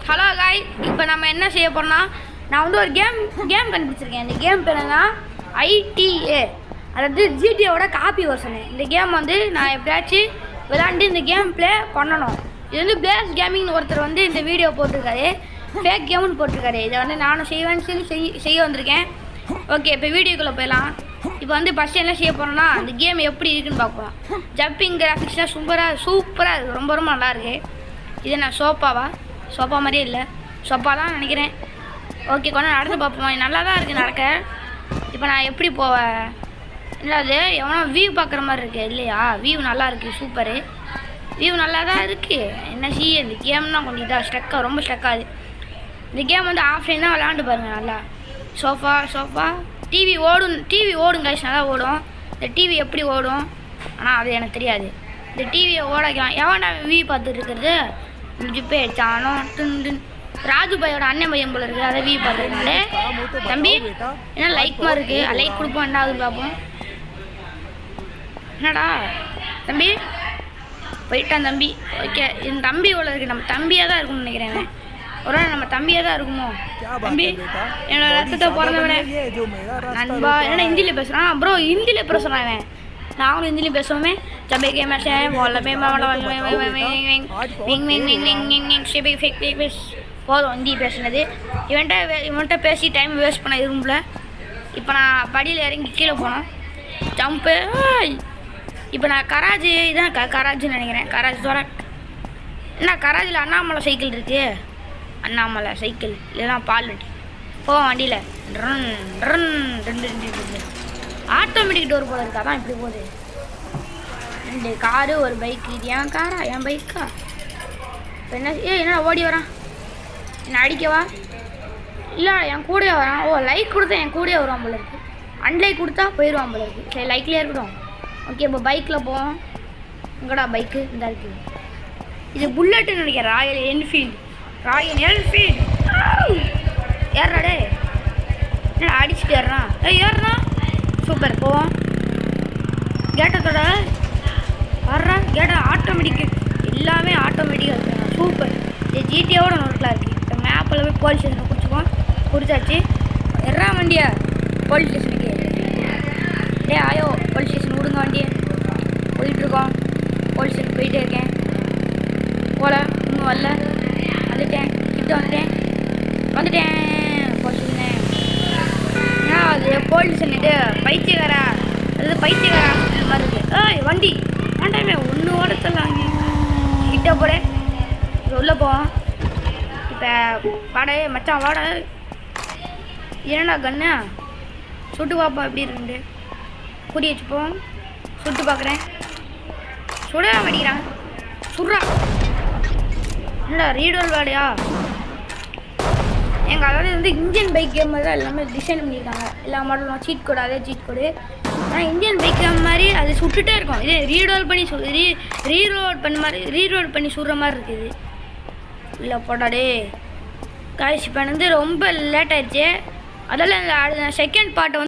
Hello காய், இப்போ நம்ம என்ன செய்ய போறோம்னா, நான் வந்து ஒரு கேம் கண்டுபிடிச்சிருக்கேன். இந்த கேம் பேர் என்ன, ITA, அதாவது ஜிடியோட காப்பி வெர்ஷனு. இந்த கேம் வந்து நான் எப்படியாச்சும் விளாண்டு இந்த கேம் ப்ளே பண்ணணும். இது வந்து பிளேஸ் கேமிங்னு ஒருத்தர் வந்து இந்த வீடியோ போட்டிருக்காரு, ஃபேக் கேம்னு போட்டிருக்காரு. இதை வந்து நானும் செய்வேன்னு சொல்லி செய்ய வந்திருக்கேன். ஓகே, இப்போ வீடியோக்குள்ளே போயிடலாம். இப்போ வந்து ஃபஸ்ட்டு என்ன செய்ய போகிறோம்னா, இந்த கேம் எப்படி இருக்குன்னு பார்க்கலாம். ஜம்பிங் கிராஃபிக்ஸ்லாம் சூப்பராக இருக்குது, ரொம்ப நல்லாயிருக்கு. இது நான் சோப்பா மாதிரியே இல்லை, சோப்பா தான் நினைக்கிறேன். ஓகே, கொஞ்சம் நடந்து பார்ப்போம். நல்லா தான் இருக்குது நடக்க. இப்போ நான் எப்படி போவேன்? என்னது எவனோ வியூ பார்க்குற மாதிரி இருக்குது இல்லையா? வியூ நல்லா இருக்குது, சூப்பரு. வியூ நல்லா தான் இருக்குது. என்ன செய்ய, இந்த கேம்னால் கொஞ்சம் இதாக ரொம்ப ஸ்டக்காகுது. இந்த கேம் வந்து ஆஃப்லைன் தான் விளாண்டு பாருங்கள். நல்லா சோஃபா டிவி ஓடும் கைஸ், நல்லா ஓடும். இந்த டிவி எப்படி ஓடும் ஆனால் அது எனக்கு தெரியாது. இந்த டிவியை ஓடக்கலாம். எவன்டா வியூ பார்த்துட்டு இருக்கிறது? ஜிப்பே சானோ ராஜுபாயோட அண்ணன் பையன் போல இருக்குது. அதை வியூ பார்த்துருக்காங்களே. தம்பி என்ன லைக் மாதிரி இருக்குது, லைக் கொடுப்போம். என்ன ஆகுதுன்னு பார்ப்போம். என்னடா தம்பி போயிட்டான் தம்பி. ஓகே, இந்த தம்பி இவ்வளோ இருக்குது. நம்ம தம்பியாக தான் இருக்கும்னு நினைக்கிறேன். ஒரு நாள் நம்ம தம்பியாக தான் இருக்குமோ? தம்பி என்னோட ரத்தத்தை பிறந்தவனே நண்பா. என்னடா ஹிந்தியில் பேசுகிறான் ப்ரோ? ஹிந்தியில் பேசுகிறான் அவன். நாங்களும் ஹிந்திலையும் பேசுவோமே. ஜபேகே மேஷன் போதும் ஹிந்தி பேசுனது. இவன்கிட்ட பேசி டைம் வேஸ்ட் பண்ண விரும்பல. இப்போ நான் படியில் இறங்கி கீழே போனோம், ஜம்ப்பு. இப்போ நான் கராஜ் இதான் கராஜ்னு நினைக்கிறேன். கராஜ் தோற என்ன, கராஜில் அண்ணாமலை சைக்கிள் இருக்குது. அண்ணாமலை சைக்கிள் இல்லைன்னா பால் வண்டி போவோம். வண்டியில் ஆட்டோமேட்டிக் டோர் போல இருக்கா தான் இப்படி போகுது. 2 காரு ஒரு பைக்கு. இது என் காரா என் பைக்கா? இப்போ என்ன என்ன ஓடி வரான்? என்ன அடிக்கவா? இல்லை என் கூடயே வரான். ஓ, லைக் கொடுத்தா என் கூடயே வருவான் போல இருக்குது. அன்லைக் கொடுத்தா போயிடுவான் போல இருக்குது. சரி, லைக்லேயே இருக்கட்டும். ஓகே, இப்போ பைக்கில் போவோம். எங்கடா பைக்கு? இந்த இருக்குது. இது புல்லட்டுன்னு நினைக்கிறேன். ராயல் என்ஃபீல்டு ஏறாடே. என்னடா அடிச்சுட்டு ஏறான்? ஏறுறான். சூப்பர், போவோம். கேட்டத்தோட வர்றா கேட்டா ஆட்டோமேட்டிக்கு. எல்லாமே ஆட்டோமேட்டிக்காக இருக்குங்க. சூப்பர். இது ஜிடியோட நோட்டில் இருக்குது. இப்போ மேப்பில் போய் போலீஸ் ஸ்டேஷனை குடிச்சாச்சு. எறா வண்டியா போலீஸ் ஸ்டேஷனுக்கு? ஆயோ போலீஸ் ஸ்டேஷன் விடுங்க வண்டியை. போயிட்டுருக்கோம். போலீஸ் ஸ்டேஷன் போயிட்டே இருக்கேன். போல இன்னும் வரல. வந்துட்டேன் போலீஸ் ஸ்டேஷன். அது போலீஸ் ஸ்டேஷன் பைத்தியக்காரா, அது பைத்தியக்காரா மாதிரி இருக்குது. வண்டி வேண்டாமே, ஒன்று ஓடத்தலாம். கிட்ட போட உள்ளே போவோம். இப்போ வாடகை மச்சான் வாட. என்னடா கண்ணா சுட்டு பார்ப்போம் எப்படி இருக்குண்டு. கூடி வச்சுப்போம். சுட்டு பார்க்குறேன். சுட மாட்டேங்கிறான். சுட்றா. என்னடா ரீடோல் வாடையா? எங்கள் அதாவது வந்து இந்தியன் பைக் கேம் மாதிரி தான் எல்லாமே டிசைன் பண்ணியிருக்காங்க. எல்லா மாடலும் சீட் கோடு, அதே சீட் கோடு. ஆனால் இந்தியன் பைக் கேம் மாதிரி அது சுட்டுகிட்டே இருக்கும். இதே ரீலோட் பண்ணி சுடுற மாதிரி இருக்குது. இல்லை போட்டாடே காய்ச்சி இப்போ வந்து ரொம்ப லேட் ஆயிடுச்சு. அதெல்லாம் இந்த செகண்ட் பார்ட்டை வந்து